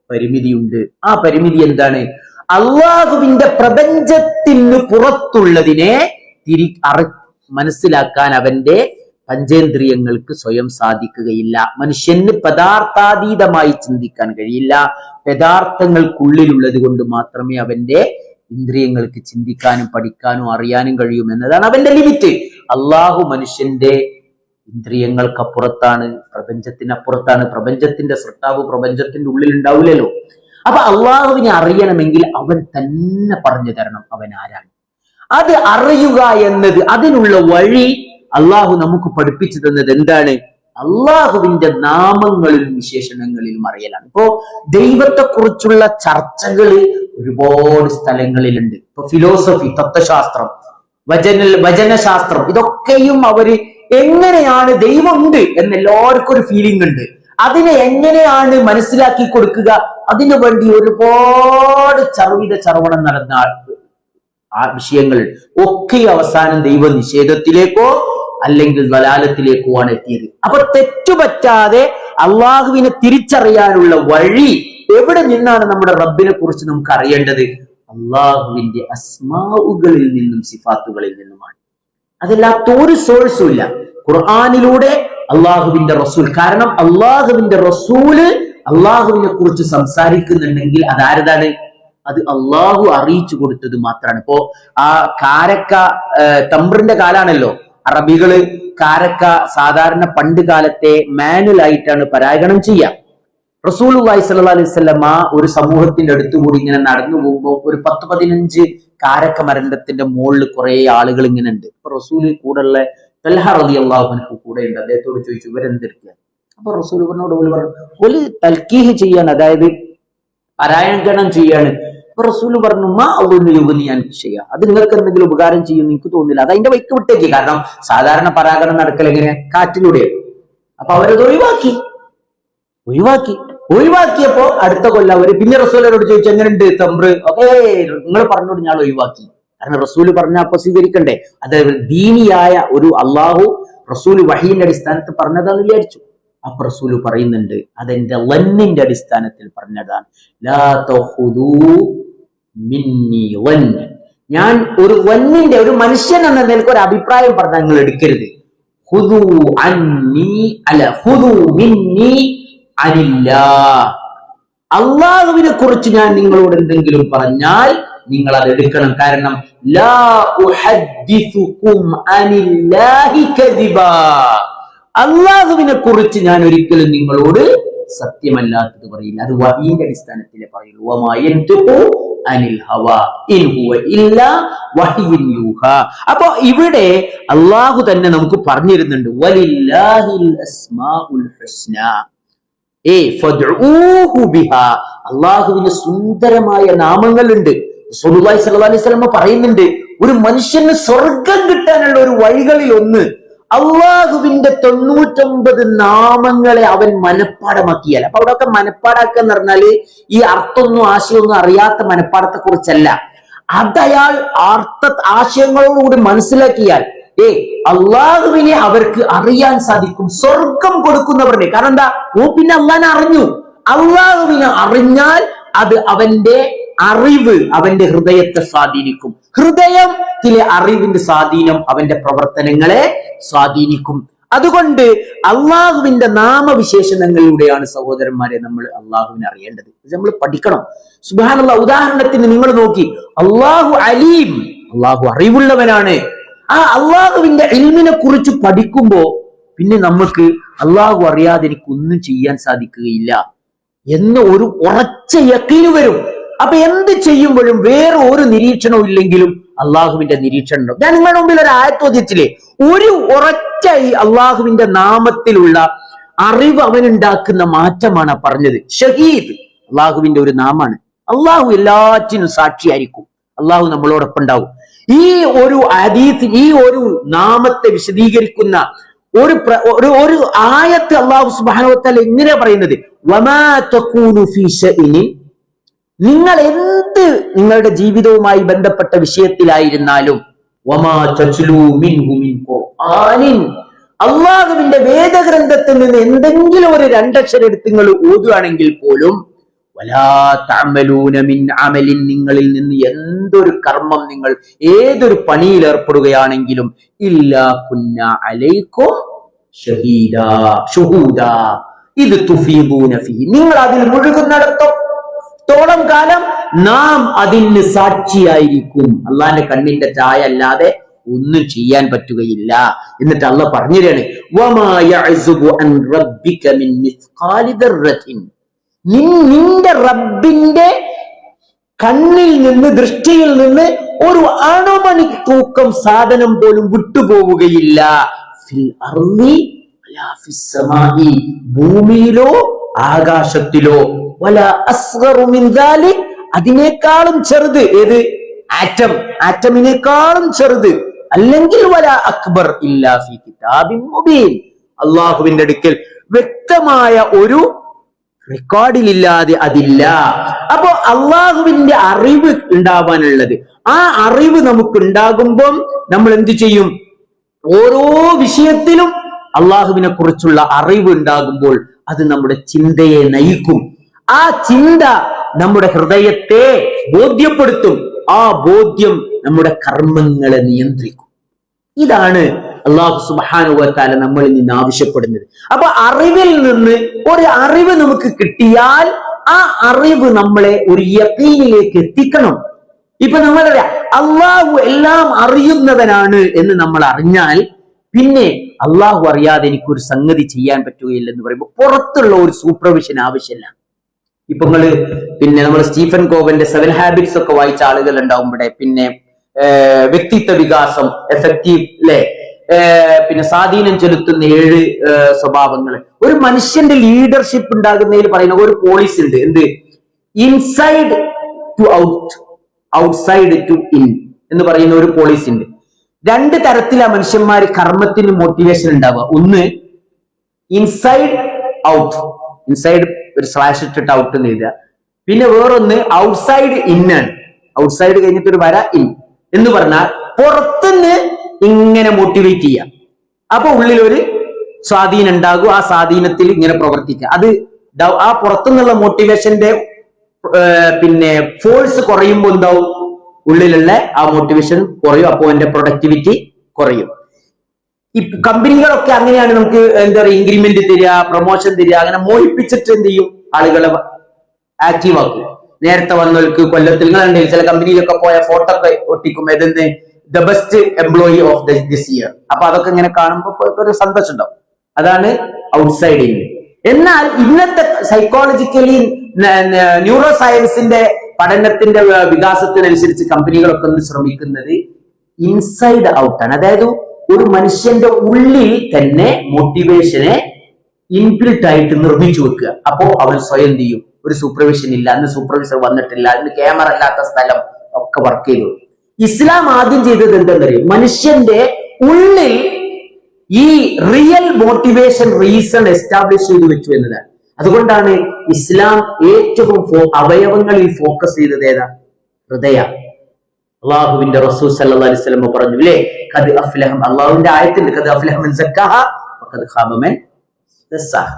പരിമിതിയുണ്ട്. ആ പരിമിതി എന്താണ്? അള്ളാഹുവിന്റെ പ്രപഞ്ചത്തിന് പുറത്തുള്ളതിനെ മനസ്സിലാക്കാൻ അവന്റെ പഞ്ചേന്ദ്രിയങ്ങൾക്ക് സ്വയം സാധിക്കുകയില്ല. മനുഷ്യന് പദാർത്ഥാതീതമായി ചിന്തിക്കാൻ കഴിയില്ല. പദാർത്ഥങ്ങൾക്കുള്ളിലുള്ളത് കൊണ്ട് മാത്രമേ അവന്റെ ഇന്ദ്രിയങ്ങൾക്ക് ചിന്തിക്കാനും പഠിക്കാനും അറിയാനും കഴിയും എന്നതാണ് അവന്റെ ലിമിറ്റ്. അള്ളാഹു മനുഷ്യന്റെ ഇന്ദ്രിയങ്ങൾക്കപ്പുറത്താണ്, പ്രപഞ്ചത്തിനപ്പുറത്താണ്. പ്രപഞ്ചത്തിന്റെ സൃഷ്ടാവ് പ്രപഞ്ചത്തിന്റെ ഉള്ളിൽ ഉണ്ടാവില്ലല്ലോ. അപ്പൊ അള്ളാഹുവിനെ അറിയണമെങ്കിൽ അവൻ തന്നെ പറഞ്ഞു തരണം അവൻ ആരാണ്. അത് അറിയുക എന്നത്, അതിനുള്ള വഴി അള്ളാഹു നമുക്ക് പഠിപ്പിച്ചു തന്നത് എന്താണ്? അള്ളാഹുവിന്റെ നാമങ്ങളിലും വിശേഷണങ്ങളിലും അറിയലാണ്. ഇപ്പോ ദൈവത്തെക്കുറിച്ചുള്ള ചർച്ചകള് ഒരുപാട് സ്ഥലങ്ങളിലുണ്ട്. ഇപ്പൊ ഫിലോസഫി, തത്വശാസ്ത്രം, വചനശാസ്ത്രം, ഇതൊക്കെയും അവര് എങ്ങനെയാണ് ദൈവമുണ്ട് എന്ന് എല്ലാവർക്കും ഒരു ഫീലിംഗ് ഉണ്ട്. അതിനെ എങ്ങനെയാണ് മനസ്സിലാക്കി കൊടുക്കുക, അതിനു വേണ്ടി ഒരുപാട് ചർവണം നടന്ന ആ വിഷയങ്ങൾ ഒക്കെ അവസാനം ദൈവ നിഷേധത്തിലേക്കോ അല്ലെങ്കിൽ ദലാലത്തിലേക്കോ ആണ് എത്തിയത്. അപ്പൊ തെറ്റുപറ്റാതെ അള്ളാഹുവിനെ തിരിച്ചറിയാനുള്ള വഴി എവിടെ നിന്നാണ്? നമ്മുടെ റബ്ബിനെ കുറിച്ച് നമുക്ക് അറിയേണ്ടത് അള്ളാഹുവിന്റെ അസ്മാഉകളിൽ നിന്നും സിഫാത്തുകളിൽ നിന്നുമാണ്. അതല്ലാത്ത ഒരു സോഴ്സും ഇല്ല. ഖുർആനിലൂടെ അള്ളാഹുവിന്റെ റസൂൽ, കാരണം അള്ളാഹുവിന്റെ റസൂല് അള്ളാഹുവിനെ കുറിച്ച് സംസാരിക്കുന്നുണ്ടെങ്കിൽ അതാരതാണ്? അത് അള്ളാഹു അറിയിച്ചു കൊടുത്തത് മാത്രമാണ്. ഇപ്പോ ആ കാരക്ക, തമ്പ്രിന്റെ കാലാണല്ലോ. അറബികള് കാരക്ക സാധാരണ പണ്ട് കാലത്തെ മാനുവൽ ആയിട്ടാണ് പരാഗണം ചെയ്യുക. റസൂലുള്ളാഹി സ്വല്ലല്ലാഹു അലൈഹി വസല്ലമ ഒരു സമൂഹത്തിന്റെ അടുത്തുകൂടി ഇങ്ങനെ നടന്നു പോകുമ്പോൾ ഒരു 10-15 കാരക്ക മരത്തിന്റെ മുകളിൽ കുറെ ആളുകൾ ഇങ്ങനെ ഉണ്ട്. അപ്പൊ റസൂല് കൂടെയുള്ള തൽഹ റളിയല്ലാഹു അൻഹു കൂടെ ഉണ്ട്. അദ്ദേഹത്തോട് ചോദിച്ചു, ഇവരെന്തിരിക്കുക? അപ്പൊ റസൂൽ ഇവരോട് ഒരു തൽക്കീഹ് ചെയ്യാൻ, അതായത് പാരായണം ചെയ്യാണ്. അപ്പൊ റസൂല് പറഞ്ഞു, മാ അള്ളാഹു യുഗ്നിയാൻ ഷൈഅ, അത് നിങ്ങൾക്ക് എന്തെങ്കിലും ഉപകാരം ചെയ്യുമെന്ന് എനിക്ക് തോന്നുന്നില്ല, അത് അതിന്റെ വൈക്ക് വിട്ടേക്ക്. കാരണം സാധാരണ പരാഗണം നടക്കൽ എങ്ങനെ? കാറ്റിലൂടെയാണ്. അപ്പൊ അവരത് ഒഴിവാക്കിയപ്പോ അടുത്ത കൊല്ലം അവര് പിന്നെ റസൂലിനോട് ചോദിച്ചു, എങ്ങനെയുണ്ട് തമ്പ്ര്? ഓക്കേ, നിങ്ങൾ പറഞ്ഞോട് ഞാൻ ഒഴിവാക്കി. കാരണം റസൂല് പറഞ്ഞ അപ്പൊ സ്വീകരിക്കണ്ടേ. അതായത് ദീനിയായ ഒരു അള്ളാഹു റസൂല് വഹീന്റെ അടിസ്ഥാനത്തിൽ പറഞ്ഞതാന്ന് വിചാരിച്ചു. അപ്പൊ റസൂല് പറയുന്നുണ്ട്, അതെന്റെ ലന്നിന്റെ അടിസ്ഥാനത്തിൽ പറഞ്ഞതാണ്. ലാ തഖുദൂ മിന്നി വന്ന, ഞാൻ ഒരു വന്നിന്റെ, ഒരു മനുഷ്യൻ എന്ന നിലയ്ക്ക് ഒരു അഭിപ്രായം പറഞ്ഞാൽ നിങ്ങൾ എടുക്കരുത്. ഖുദൂ അന്നി അല ഖുദൂ മിന്നി അനില്ലാഹ്, അള്ളാഹുവിനെ കുറിച്ച് ഞാൻ നിങ്ങളോട് എന്തെങ്കിലും പറഞ്ഞാൽ നിങ്ങൾ അത് എടുക്കണം. കാരണം ലാ ഉഹദ്ദിസുകും അനില്ലാഹി കദിബാ, അള്ളാഹുവിനെ കുറിച്ച് ഞാൻ ഒരിക്കലും നിങ്ങളോട് സത്യമല്ലാത്തത് പറയില്ല. അത് വഹീന്റെ അടിസ്ഥാനത്തിലേ പറയുള്ളൂ. വമാ യൻതിഖു അനിൽ ഹവാ ഇൻ ഹുവ ഇല്ലാ വഹ്യുൻ യൂഹാ. അപ്പോ ഇവിടെ അള്ളാഹു തന്നെ നമുക്ക് പറഞ്ഞിരുന്നുണ്ട്, വലില്ലാഹിൽ അസ്മാഉൽ ഹുസ്ന ഫദ്ഉഹു ബിഹാ. അള്ളാഹുവിന് സുന്ദരമായ നാമങ്ങളുണ്ട്. റസൂലുള്ളാഹി സ്വല്ലല്ലാഹു അലൈഹി വസല്ലം പറയുന്നുണ്ട്, ഒരു മനുഷ്യന് സ്വർഗം കിട്ടാനുള്ള ഒരു വഴികളിൽ ഒന്ന് അള്ളാഹുവിന്റെ 99 നാമങ്ങളെ അവൻ മനഃപ്പാടമാക്കിയാൽ. അപ്പൊ അവിടെയൊക്കെ മനഃപ്പാടാക്കുക എന്ന് പറഞ്ഞാല് ഈ അർത്ഥമൊന്നും ആശയമൊന്നും അറിയാത്ത മനഃപ്പാടത്തെ കുറിച്ചല്ല. അതയാൾ ആശയങ്ങളോടുകൂടി മനസ്സിലാക്കിയാൽ അള്ളാഹുവിനെ അവർക്ക് അറിയാൻ സാധിക്കും. സ്വർഗം കൊടുക്കുന്നവരുടെ കാരണം എന്താ? പിന്നെ അള്ളാഹിനെ അറിഞ്ഞു. അള്ളാഹുവിനെ അറിഞ്ഞാൽ അത് അവന്റെ അറിവ് അവന്റെ ഹൃദയത്തെ സ്വാധീനിക്കും. ഹൃദയത്തിലെ അറിവിന്റെ സ്വാധീനം അവന്റെ പ്രവർത്തനങ്ങളെ സ്വാധീനിക്കും. അതുകൊണ്ട് അള്ളാഹുവിന്റെ നാമവിശേഷണങ്ങളിലൂടെയാണ് സഹോദരന്മാരെ നമ്മൾ അള്ളാഹുവിനെ അറിയേണ്ടത്. നമ്മൾ പഠിക്കണം. സുബ്ഹാനല്ലാഹ്, ഉദാഹരണത്തിന് നിങ്ങൾ നോക്കി, അള്ളാഹു അലീം, അള്ളാഹു അറിവുള്ളവനാണ്. ആ അള്ളാഹുവിന്റെ ഇൽമിനെ കുറിച്ച് പഠിക്കുമ്പോ പിന്നെ നമുക്ക് അള്ളാഹു അറിയാതെ എനിക്കൊന്നും ചെയ്യാൻ സാധിക്കുകയില്ല എന്ന് ഒരു ഉറച്ച യഖീന് വരും. അപ്പൊ എന്ത് ചെയ്യുമ്പോഴും വേറെ ഒരു നിരീക്ഷണവും ഇല്ലെങ്കിലും അള്ളാഹുവിന്റെ നിരീക്ഷണം ഉണ്ടാവും. ഞാൻ നിങ്ങളുടെ മുമ്പിൽ ഒരു ആയത്തോദ്യത്തിലെ ഒരു ഉറച്ച ഈ അള്ളാഹുവിന്റെ നാമത്തിലുള്ള അറിവ് അവനുണ്ടാക്കുന്ന മാറ്റമാണ് പറഞ്ഞത്. ഷഹീദ് അള്ളാഹുവിന്റെ ഒരു നാമാണ്. അള്ളാഹു എല്ലാറ്റിനും സാക്ഷിയായിരിക്കും. അള്ളാഹു നമ്മളോടൊപ്പം ഉണ്ടാവും. ഈ ഒരു ഹദീസ്, ഈ ഒരു നാമത്തെ വിശദീകരിക്കുന്ന ഒരു ആയത്ത് അള്ളാഹു സുബ്ഹാനഹു വ തആല എങ്ങനെയാ പറയുന്നത്? വമാ തകൂനു ഫീ ശഅ്നിൻ, നിങ്ങൾ എന്ത് നിങ്ങളുടെ ജീവിതവുമായി ബന്ധപ്പെട്ട വിഷയത്തിലായിരുന്നാലും, വമാ തത്ലൂ മിൻഹു മിൻ ഖുർആനിൻ, അള്ളാഹുവിന്റെ വേദഗ്രന്ഥത്തിൽ നിന്ന് എന്തെങ്കിലും ഒരു രണ്ടക്ഷരം എടുത്ത് നിങ്ങൾ ഓതുകയാണെങ്കിൽ പോലും, വലാ തഅമലൂന മിൻ അമലിൻ, നിങ്ങളിൽ നിന്ന് എന്തൊരു കർമ്മം, നിങ്ങൾ ഏതൊരു പണിയിൽ ഏർപ്പെടുകയാണെങ്കിലും, ഇല്ലാ കുന്നാ അലൈക്കും ഷുഹൂദാ ഇത് തുഫീദൂന ഫീഹി, നിങ്ങൾ അതിൽ മുഴുകുന്നിടത്തോളം കാലം നാം അതിന് സാക്ഷിയായിരിക്കും. അള്ളാന്റെ കണ്ണിന്റെ ചായ അല്ലാതെ ഒന്നും ചെയ്യാൻ പറ്റുകയില്ല. എന്നിട്ട് അള്ളാഹ് പറഞ്ഞിരാണ്, വമാ യഅ്സുബു അൻ റബ്ബിക മിൻ മിസ്ഖാലി ദർറത്തിൻ, നിന്റെ റബ്ബിന്റെ കണ്ണിൽ നിന്ന്, ദൃഷ്ടിയിൽ നിന്ന് ഒരു അണുമണി തൂക്കം സാധനം പോലും വിട്ടുപോവുകയില്ല. ഫിൽ അർളി വലാ ഫിസ് സമാഇ, ഭൂമിയിലോ ആകാശത്തിലോ, വലാ അസ്ഗറു മിൻ ദാലിക്, അതിനേക്കാളും ചെറുത്, ഏത്? ആറ്റം, ആറ്റമിനേക്കാളും ചെറുത്, അല്ലെങ്കിൽ വലാ അക്ബർ ഇല്ലാ ഫീ കിതാബിൻ മുബീൻ, അല്ലാഹുവിന്റെ അടുക്കൽ വ്യക്തമായ ഒരു റെക്കോർഡിലില്ലാതെ അതില്ല. അപ്പോ അള്ളാഹുവിന്റെ അറിവ് ഉണ്ടാവാനുള്ളത്, ആ അറിവ് നമുക്ക് ഉണ്ടാകുമ്പോൾ നമ്മൾ എന്ത് ചെയ്യും? ഓരോ വിഷയത്തിലും അള്ളാഹുവിനെ കുറിച്ചുള്ള അറിവ് ഉണ്ടാകുമ്പോൾ അത് നമ്മുടെ ചിന്തയെ നയിക്കും. ആ ചിന്ത നമ്മുടെ ഹൃദയത്തെ ബോധ്യപ്പെടുത്തും. ആ ബോധ്യം നമ്മുടെ കർമ്മങ്ങളെ നിയന്ത്രിക്കും. ഇതാണ് അല്ലാഹു സുബ്ഹാനഹു വ തആല നമ്മളിൽ നിന്ന് ആവശ്യപ്പെടുന്നത്. അപ്പൊ അറിവിൽ നിന്ന് ഒരു അറിവ് നമുക്ക് കിട്ടിയാൽ ആ അറിവ് നമ്മളെ ഒരു യഖീനിലേക്ക് എത്തിക്കണം. ഇപ്പൊ നമ്മളറിയാം അള്ളാഹു എല്ലാം അറിയുന്നവനാണ് എന്ന് നമ്മൾ അറിഞ്ഞാൽ പിന്നെ അള്ളാഹു അറിയാതെ എനിക്കൊരു സംഗതി ചെയ്യാൻ പറ്റുകയില്ലെന്ന് പറയുമ്പോൾ പുറത്തുള്ള ഒരു സൂപ്പർവിഷൻ ആവശ്യമില്ല. ഇപ്പൊ പിന്നെ നമ്മൾ സ്റ്റീഫൻ കോവന്റെ 7 ഹാബിറ്റ്സ് ഒക്കെ വായിച്ച ആളുകൾ ഉണ്ടാവും ഇവിടെ. പിന്നെ വ്യക്തിത്വ വികാസം, എഫക്റ്റീവ് അല്ലെ, പിന്നെ സ്വാധീനം ചെലുത്തുന്ന 7 സ്വഭാവങ്ങൾ. ഒരു മനുഷ്യന്റെ ലീഡർഷിപ്പ് ഉണ്ടാകുന്നതിൽ പറയുന്ന ഒരു പോളിസി ഉണ്ട്. എന്ത്? Inside to out, outside to in എന്ന് പറയുന്ന ഒരു പോളിസി ഉണ്ട്. 2 തരത്തിലാ മനുഷ്യന്മാര് കർമ്മത്തിന് മോട്ടിവേഷൻ ഉണ്ടാവുക. ഒന്ന് ഇൻസൈഡ് ഔട്ട്, ഇൻസൈഡ് ഒരു സ്ലാഷ് ഇട്ടിട്ട് ഔട്ട് എന്ന് എഴുതുക. പിന്നെ വേറൊന്ന് ഔട്ട്സൈഡ് ഇൻ ആണ്. ഔട്ട്സൈഡ് കഴിഞ്ഞിട്ട് ഒരു വര ഇൻ എന്ന് പറഞ്ഞാൽ പുറത്തുനിന്ന് ഇങ്ങനെ മോട്ടിവേറ്റ് ചെയ്യാം. അപ്പൊ ഉള്ളിലൊരു സ്വാധീനം ഉണ്ടാകും. ആ സ്വാധീനത്തിൽ ഇങ്ങനെ പ്രവർത്തിക്കുക. അത് ആ പുറത്തുനിന്നുള്ള മോട്ടിവേഷന്റെ പിന്നെ ഫോഴ്സ് കുറയുമ്പോൾ എന്താവും? ഉള്ളിലുള്ള ആ മോട്ടിവേഷൻ കുറയും. അപ്പോൾ എന്റെ പ്രൊഡക്ടിവിറ്റി കുറയും. ഈ കമ്പനികളൊക്കെ അങ്ങനെയാണ്. നമുക്ക് എന്താ പറയുക, ഇൻക്രിമെന്റ് തരിക, പ്രൊമോഷൻ തരിക, അങ്ങനെ മോഹിപ്പിച്ചിട്ട് എന്ത് ചെയ്യും? ആളുകളെ ആക്റ്റീവ് ആക്കും. നേരത്തെ വന്നവർക്ക് കൊല്ലത്തിൽ നിങ്ങൾ ചില കമ്പനിയിലൊക്കെ പോയ ഫോട്ടോ ഒക്കെ ഒട്ടിക്കും. ഏതെന്ന് the best employee of this year. അപ്പൊ അതൊക്കെ ഇങ്ങനെ കാണുമ്പോൾ ഒരു സന്തോഷം ഉണ്ടാവും. അതാണ് ഔട്ട്സൈഡ് ഇൻ. എന്നാൽ ഇന്നത്തെ സൈക്കോളജിക്കലി ന്യൂറോ സയൻസിന്റെ പഠനത്തിന്റെ വികാസത്തിനനുസരിച്ച് കമ്പനികളൊക്കെ ഒന്ന് ശ്രമിക്കുന്നത് ഇൻസൈഡ് ഔട്ടാണ്. അതായത് ഒരു മനുഷ്യന്റെ ഉള്ളിൽ തന്നെ മോട്ടിവേഷനെ ഇൻബിൽട്ട് ആയിട്ട് നിർമ്മിച്ചു വെക്കുക. അപ്പോ അവൻ സ്വയം ചെയ്യും. ഒരു സൂപ്പർവിഷൻ ഇല്ല, അന്ന് സൂപ്പർവൈസർ വന്നിട്ടില്ല, അന്ന് ക്യാമറ ഇല്ലാത്ത സ്ഥലം ഒക്കെ വർക്ക് ചെയ്തു. ഇസ്ലാം ആദ്യം ചെയ്തത് എന്താണെന്നറിയും? മനുഷ്യന്റെ ഉള്ളിൽ ഈ റിയൽ മോട്ടിവേഷൻ റീസൺ എസ്റ്റാബ്ലിഷ് ചെയ്ത് വെച്ചു എന്നതാണ്. അതുകൊണ്ടാണ് ഇസ്ലാം ഏറ്റവും അവയവങ്ങളിൽ ഫോക്കസ് ചെയ്തത് ഏതാ? ഹൃദയ. അള്ളാഹുവിന്റെ റസൂൽ സല്ലല്ലാഹു അലൈഹി വസല്ലം പറഞ്ഞു ഇല്ലേ, ഖദ് അഫ്ലഹ, അള്ളാഹുവിന്റെ ആയത്തിൽ ഖദ് അഫ്ലഹ മൻ സക്കഹ വഖദ് ഖാബ മൻ ദസ്സഹ.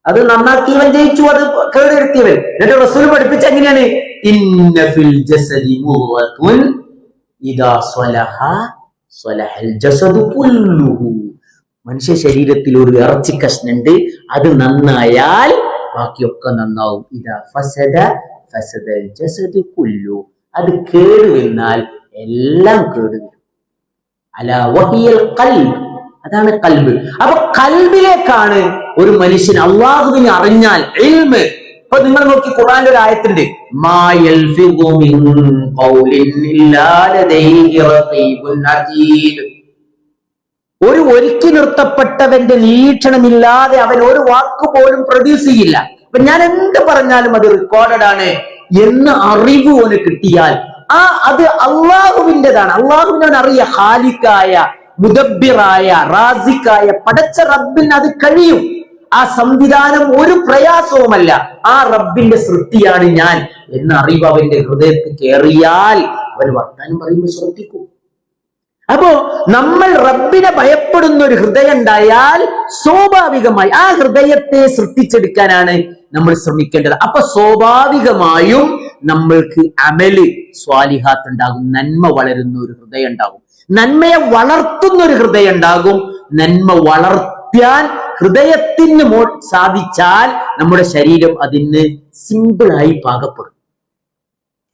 അത് നന്നാക്കിയവൻ ജയിച്ചു, അത് കേടുവരുത്തിയവൻ. എന്നിട്ട് റസൂൽ പഠിപ്പിച്ച എങ്ങനെയാണ്? ഇന്ന ഫിൽ ജസദി മുദ്ഗത്തുൻ ഇദാ സ്വലഹ സ്വലഹൽ ജസദു കുല്ലുഹു. മനുഷ്യ ശരീരത്തിൽ ഒരു ഇറച്ചി കഷ്ണുണ്ട്, അത് നന്നായാൽ ബാക്കിയൊക്കെ നന്നാവും. ഇദാ ഫസദ ഫസദൽ ജസദു കുല്ലു. അത് കേടുവന്നാൽ എല്ലാം കേടുവരും. അലാ വഹിയൽ ഖൽബ്, അതാണ് കൽബ്. അപ്പൊ കൽബിലേക്കാണ് ഒരു മനുഷ്യൻ അള്ളാഹുവിനെ അറിഞ്ഞാൽ ഇൽമ്. ഇപ്പൊ നിങ്ങൾ നോക്കി, ഖുർആന്റെ ഒരു ആയത്തുണ്ട്, മാ യൽഫിദു മിൻ ഖൗലിൻ ഇല്ലാ ലദൈഹി റഖീബുൻ അതീദ്. ഒരു ഒരുക്കി നിർത്തപ്പെട്ടവന്റെ നിരീക്ഷണമില്ലാതെ അവൻ ഒരു വാക്ക് പോലും പ്രൊഡ്യൂസ് ചെയ്യില്ല. അപ്പൊ ഞാൻ എന്ത് പറഞ്ഞാലും അത് റെക്കോർഡഡ് ആണ് എന്ന് അറിവ് അവന് കിട്ടിയാൽ അത് അള്ളാഹുവിൻ്റെതാണ്. അള്ളാഹുവിനവൻ അറിയ, ഖാലിഖായ മുദബ്ബിറായ റാസിക്കായ പടച്ച റബ്ബിന് അത് കഴിയും. ആ സംവിധാനം ഒരു പ്രയാസവുമല്ല. ആ റബ്ബിന്റെ സൃഷ്ടിയാണ് ഞാൻ എന്ന അറിവ് അവന്റെ ഹൃദയത്തിൽ കയറിയാൽ അവൻ വർത്താനം പറയുമ്പോൾ ശ്രദ്ധിക്കും. അപ്പോ നമ്മൾ റബ്ബിനെ ഭയപ്പെടുന്ന ഒരു ഹൃദയം ഉണ്ടായാൽ സ്വാഭാവികമായി ആ ഹൃദയത്തെ സൃഷ്ടിച്ചെടുക്കാനാണ് നമ്മൾ ശ്രമിക്കേണ്ടത്. അപ്പൊ സ്വാഭാവികമായും നമ്മൾക്ക് അമല് സ്വാലിഹാത്ത് ഉണ്ടാകും, നന്മ വളരുന്ന ഒരു ഹൃദയം ഉണ്ടാകും, നന്മയെ വളർത്തുന്ന ഒരു ഹൃദയം ഉണ്ടാകും. നന്മ വളർത്താൻ ഹൃദയത്തിന് സാധിച്ചാൽ നമ്മുടെ ശരീരം അതിന് സിമ്പിളായി പാകപ്പെടും.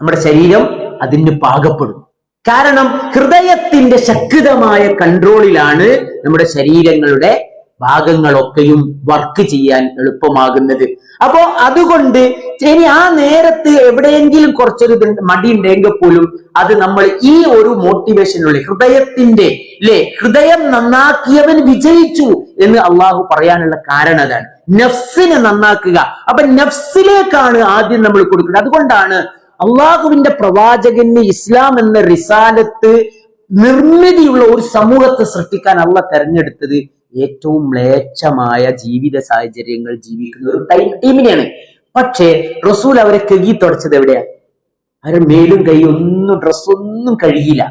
നമ്മുടെ ശരീരം അതിന് പാകപ്പെടും. കാരണം ഹൃദയത്തിന്റെ ശക്തമായ കൺട്രോളിലാണ് നമ്മുടെ ശരീരങ്ങളുടെ ഭാഗങ്ങളൊക്കെയും വർക്ക് ചെയ്യാൻ എളുപ്പമാകുന്നത്. അപ്പോ അതുകൊണ്ട് ഇനി ആ നേരത്ത് എവിടെയെങ്കിലും കുറച്ചൊരു മടി ഉണ്ടെങ്കിൽ പോലും അത് നമ്മൾ ഈ ഒരു മോട്ടിവേഷനുള്ള ഹൃദയത്തിന്റെ ഹൃദയം നന്നാക്കിയവൻ വിജയിച്ചു എന്ന് അള്ളാഹു പറയാനുള്ള കാരണം അതാണ്. നഫ്സിനെ നന്നാക്കുക. അപ്പൊ നഫ്സിലേക്കാണ് ആദ്യം നമ്മൾ കൊടുക്കുന്നത്. അതുകൊണ്ടാണ് അള്ളാഹുവിന്റെ പ്രവാചകന് ഇസ്ലാം എന്ന റിസാലത്ത് നിർമ്മിതിയുള്ള ഒരു സമൂഹത്തെ സൃഷ്ടിക്കാൻ അള്ളാഹ് തെരഞ്ഞെടുത്തത് ഏറ്റവും മ്ലേച്ഛമായ ജീവിത സാഹചര്യങ്ങൾ ജീവിക്കുന്ന ഒരു ടീമിനെയാണ്. പക്ഷേ റസൂൽ അവരെ കഴുകി തുടച്ചത് എവിടെയാ? അവരെ മേലും കൈ ഒന്നും ഡ്രസ്സൊന്നും കഴുകിയില്ല.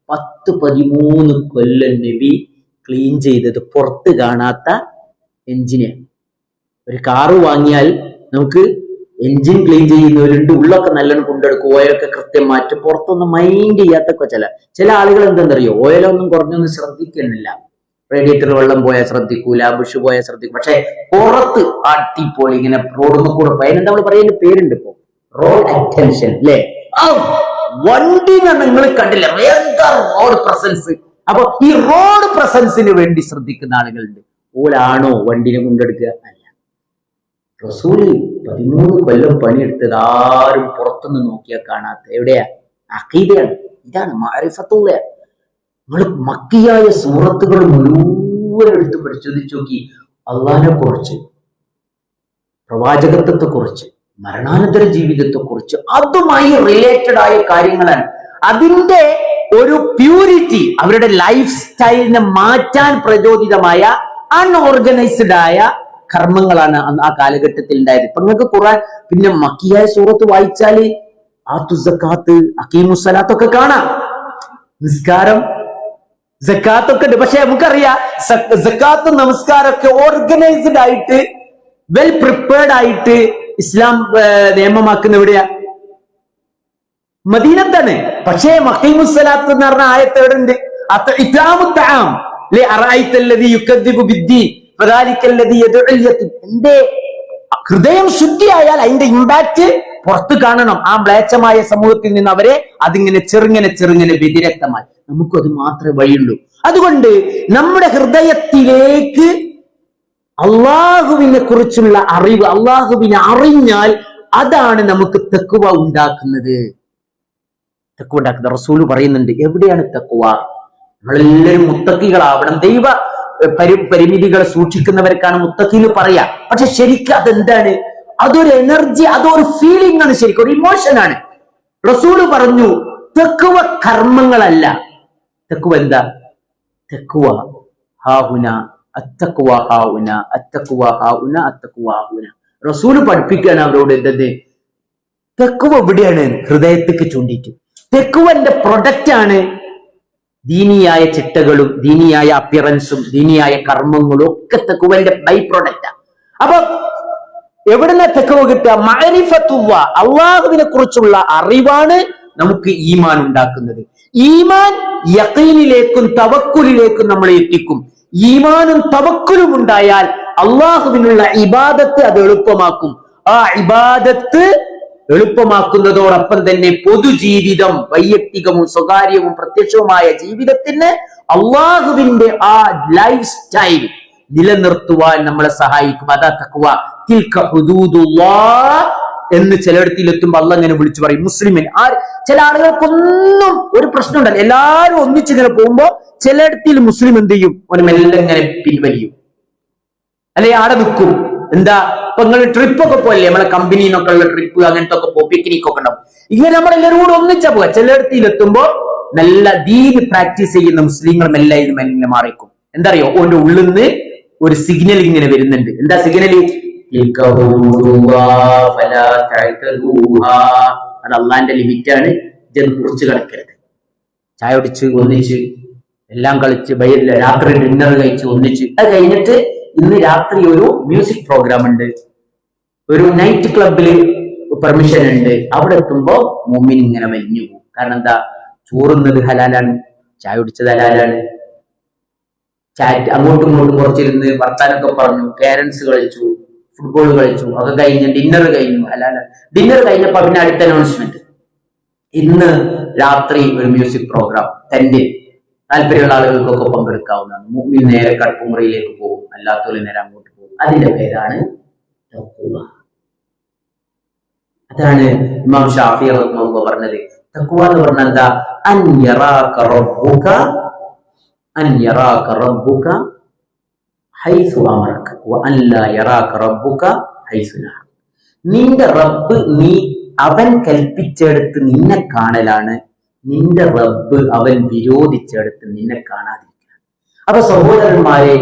10-13 കൊല്ലം നബി ക്ലീൻ ചെയ്തത് പുറത്ത് കാണാത്ത എഞ്ചിനെയാണ്. ഒരു കാറ് വാങ്ങിയാൽ നമുക്ക് എഞ്ചിൻ ക്ലീൻ ചെയ്യുന്നവരുണ്ട്, ഉള്ളൊക്കെ നല്ലോണം കൊണ്ടെടുക്കും, ഓയിലൊക്കെ കൃത്യം മാറ്റും, പുറത്തൊന്നും മൈൻഡ് ചെയ്യാത്തൊക്കെ ചില ആളുകൾ എന്തെന്നറിയോ, ഓയിലൊന്നും കുറഞ്ഞൊന്നും ശ്രദ്ധിക്കുന്നില്ല. റേഡിയേറ്റർ വെള്ളം പോയാൽ ശ്രദ്ധിക്കൂല, ബുഷ് പോയാൽ ശ്രദ്ധിക്കും. പക്ഷെ പുറത്ത് അട്ടിപ്പോയി ഇങ്ങനെ റോഡിൽ കൂടെ പോയാൽ നമ്മൾ പറയുന്ന പേരുണ്ട് ഇപ്പൊ, റോഡ് അറ്റൻഷൻ അല്ലേ? വണ്ടി നിങ്ങൾ കണ്ടില്ല, എന്താ റോഡ് പ്രസൻസ്. അപ്പൊ ഈ റോഡ് പ്രസൻസിന് വേണ്ടി ശ്രദ്ധിക്കുന്ന ആളുകളുണ്ട്. ഓലാണോ വണ്ടിനെ കൊണ്ടെടുക്കുക? അല്ല. റസൂല് 13 കൊല്ലം പണിയെടുത്തത് ആരും പുറത്തുനിന്ന് നോക്കിയാൽ കാണാത്ത എവിടെയാ? അഖീദയാണ്. ഇതാണ് മഅരിഫത്തുള്ള. നിങ്ങൾ മക്കിയായ സൂറത്തുകൾ മുഴുവൻ എടുത്ത് പരിശോധിച്ച് നോക്കി, അള്ളാഹിനെ കുറിച്ച്, പ്രവാചകത്വത്തെ കുറിച്ച്, മരണാനന്തര ജീവിതത്തെ കുറിച്ച്, അതുമായി റിലേറ്റഡ് ആയ കാര്യങ്ങളാണ്. അതിന്റെ ഒരു പ്യൂരിറ്റി, അവരുടെ ലൈഫ് സ്റ്റൈലിനെ മാറ്റാൻ പ്രചോദിതമായ അൺഓർഗനൈസ്ഡ് ആയ കർമ്മങ്ങളാണ് ആ കാലഘട്ടത്തിൽ ഉണ്ടായത്. ഇപ്പൊ നിങ്ങൾക്ക് ഖുർആൻ പിന്നെ മക്കിയായ സൂറത്ത് വായിച്ചാല് ആത്തു സക്കാത്ത്, അഖീമുസ്സലാത്തൊക്കെ കാണാം, നിസ്കാരം, സക്കാത്തൊക്കെ ഉണ്ട്. പക്ഷെ നമുക്കറിയാം സക്കാത്തും നമസ്കാരമൊക്കെ ഓർഗനൈസ്ഡ് ആയിട്ട് വെൽ പ്രിപ്പയർഡ് ആയിട്ട് ഇസ്ലാം നിയമമാക്കുന്ന എവിടെയാ? മദീനത്താണ്. പക്ഷേ അഖീമുസ്സലാത്ത് എന്ന് പറഞ്ഞ ആയത്ത് എവിടെ ഉണ്ട്? എന്റെ ഹൃദയം ശുദ്ധിയായാൽ അതിന്റെ ഇമ്പാക്ട് പുറത്ത് കാണണം. ആ മ്ലേച്ഛമായ സമൂഹത്തിൽ നിന്ന് അവരെ അതിങ്ങനെ ചെറുങ്ങനെ വ്യതിരക്തമായി. നമുക്കത് മാത്രമേ വഴിയുള്ളൂ. അതുകൊണ്ട് നമ്മുടെ ഹൃദയത്തിലേക്ക് അള്ളാഹുവിനെ കുറിച്ചുള്ള അറിവ്, അള്ളാഹുവിനെ അറിഞ്ഞാൽ അതാണ് നമുക്ക് തഖ്വ ഉണ്ടാക്കുന്നത്. തഖ്വ ഉണ്ടാക്കുന്നത് റസൂല് പറയുന്നുണ്ട്. എവിടെയാണ് തഖ്വ? നമ്മളെല്ലാവരും മുത്തഖികളാവണം. ദൈവ പരിമിതികളെ സൂക്ഷിക്കുന്നവർക്കാണ് മുത്തഖി എന്ന് പറയാ. പക്ഷെ ശരിക്കും അതെന്താണ്? അതൊരു എനർജി, അതൊരു ഫീലിംഗ് ആണ്, ശരിക്കും ഒരു ഇമോഷൻ ആണ്. റസൂല് പറഞ്ഞു തഖ്വ കർമ്മങ്ങളല്ല. തഖ്വ എന്താ? തഖ്വ ഹാഹുന അത്തഖ്വ ഹാഹുന അത്തഖ്വ ഹാഹുന അത്തഖ്വ ഹാഹുന. റസൂല് പഠിപ്പിക്കുകയാണ് അവരോട് എന്തെന്ന്? തഖ്വ എവിടെയാണ്? ഹൃദയത്തേക്ക് ചൂണ്ടിട്ട്. തഖ്വന്റെ പ്രൊഡക്റ്റ് ആണ് ദീനിയായ ചിട്ടകളും ദീനിയായ അപ്പിയറൻസും ദീനിയായ കർമ്മങ്ങളും ഒക്കെ തഖ്വന്റെ ബൈ പ്രൊഡക്റ്റാണ്. അപ്പൊ എവിടുന്ന തഖ്വ കിട്ടുക? മഅരിഫത്തുല്ലാ, അള്ളാഹുവിനെ കുറിച്ചുള്ള അറിവാണ് നമുക്ക് ഈമാൻ ഉണ്ടാക്കുന്നത്. ഈമാൻ യഖീനിലേക്കും തവക്കുലിലേക്കും നമ്മളെ എത്തിക്കും. ഈമാനും തവക്കുലും ഉണ്ടായാൽ അള്ളാഹുവിനുള്ള ഇബാദത്ത് അത് എളുപ്പമാക്കും. ആ ഇബാദത്ത് എളുപ്പമാക്കുന്നതോടൊപ്പം തന്നെ പൊതുജീവിതം, വൈയക്തികവും സ്വകാര്യവും പ്രത്യക്ഷവുമായ ജീവിതത്തിന് അള്ളാഹുവിന്റെ ആ ലൈഫ് സ്റ്റൈൽ നിലനിർത്തുവാൻ നമ്മളെ സഹായിക്കും. അതാ തഖ്വ. തിൽക ഹുദൂദുല്ലാഹ് എന്ന് ചിലയിടത്തിലെത്തുമ്പോ അള്ളാഹ് ഇങ്ങനെ വിളിച്ചു പറയും. മുസ്ലിമിൻ ചില ആളുകൾക്കൊന്നും ഒരു പ്രശ്നം ഉണ്ടല്ലോ, എല്ലാവരും ഒന്നിച്ചിങ്ങനെ പോകുമ്പോ ചിലയിടത്തിൽ മുസ്ലിം എന്ത് ചെയ്യും? ഒരു മെല്ലെ ഇങ്ങനെ പിൻവലിയും, അല്ലെ ആടെ നിൽക്കും. എന്താ? ഇപ്പൊ നിങ്ങൾ ട്രിപ്പൊക്കെ പോയല്ലേ, നമ്മളെ കമ്പനിന്നൊക്കെ ഉള്ള ട്രിപ്പ്, അങ്ങനത്തെ ഒക്കെ പോകും, പിക്നിക് ഒക്കെ ഉണ്ടാവും. ഇങ്ങനെ നമ്മളെല്ലാവരും കൂടെ ഒന്നിച്ചാ പോവുക. ചിലയിടത്തിലെത്തുമ്പോ നല്ല ദീൻ പ്രാക്ടീസ് ചെയ്യുന്ന മുസ്ലിങ്ങൾ മെല്ലെ ഇത് മെല്ലെ മാറിക്കും. എന്താ അറിയോ? ഓന്റെ ഉള്ളിൽ നിന്ന് ഒരു സിഗ്നൽ ഇങ്ങനെ വരുന്നുണ്ട്. എന്താ സിഗ്നൽ? അത് അള്ളാന്റെ ലിമിറ്റാണ്. ഇതൊന്ന് കുറിച്ച് കിടക്കരുത്. ചായ ഒടിച്ച് ഒന്നിച്ച് എല്ലാം കളിച്ച് രാത്രി ഡിന്നർ കഴിച്ച് ഒന്നിച്ച്. അത് കഴിഞ്ഞിട്ട് ഇന്ന് രാത്രി ഒരു മ്യൂസിക് പ്രോഗ്രാം ഉണ്ട്, ഒരു നൈറ്റ് ക്ലബില് പെർമിഷൻ ഉണ്ട്. അവിടെ എത്തുമ്പോ മുഅ്മിൻ ഇങ്ങനെ വലിഞ്ഞു പോകും. കാരണം എന്താ? ചോറുന്നത് ഹലാലാണ്, ചായ കുടിച്ചത് ഹലാലാണ്, ചാറ്റ് അങ്ങോട്ടും ഇങ്ങോട്ടും കുറച്ചിരുന്ന് വർത്താനൊക്കെ പറഞ്ഞു, പേരൻസ് കളിച്ചു, ഫുട്ബോൾ കളിച്ചു, ഒക്കെ കഴിഞ്ഞ് ഡിന്നർ കഴിഞ്ഞു, ഹലാലാണ്. ഡിന്നർ കഴിഞ്ഞപ്പോ പിന്നെ അടുത്ത അനൗൺസ്മെന്റ്, ഇന്ന് രാത്രി ഒരു മ്യൂസിക് പ്രോഗ്രാം തന്നെ, താല്പര്യമുള്ള ആളുകൾക്കൊക്കെ പങ്കെടുക്കാവുന്നതാണ്. മുഅ്മിൻ നേരെ കടപ്പുമുറിയിലേക്ക് പോകും, അല്ലാത്തവർ നേരെ അങ്ങോട്ട് പോകും. അതിന്റെ പേരാണ് തഖ്വ. അതാണ് ഇമാം ഷാഫി റളിയല്ലാഹു പറഞ്ഞത്. തഖ്വ എന്ന് പറഞ്ഞാൽ എന്താ? അൻ യറാക റബ്ബുക ഹൈസു അമറക വ അൻ ലാ യറാക റബ്ബുക ഹൈസു നഹ. നിന്റെ റബ്ബ് അവൻ കൽപ്പിച്ചെടുത്ത് നിന്നെ കാണലാണ്, നിന്റെ റബ്ബ് അവൻ വിരോധിച്ചെടുത്ത് നിന്നെ കാണാതിരിക്കണം. അപ്പൊ സഹോദരന്മാരെ,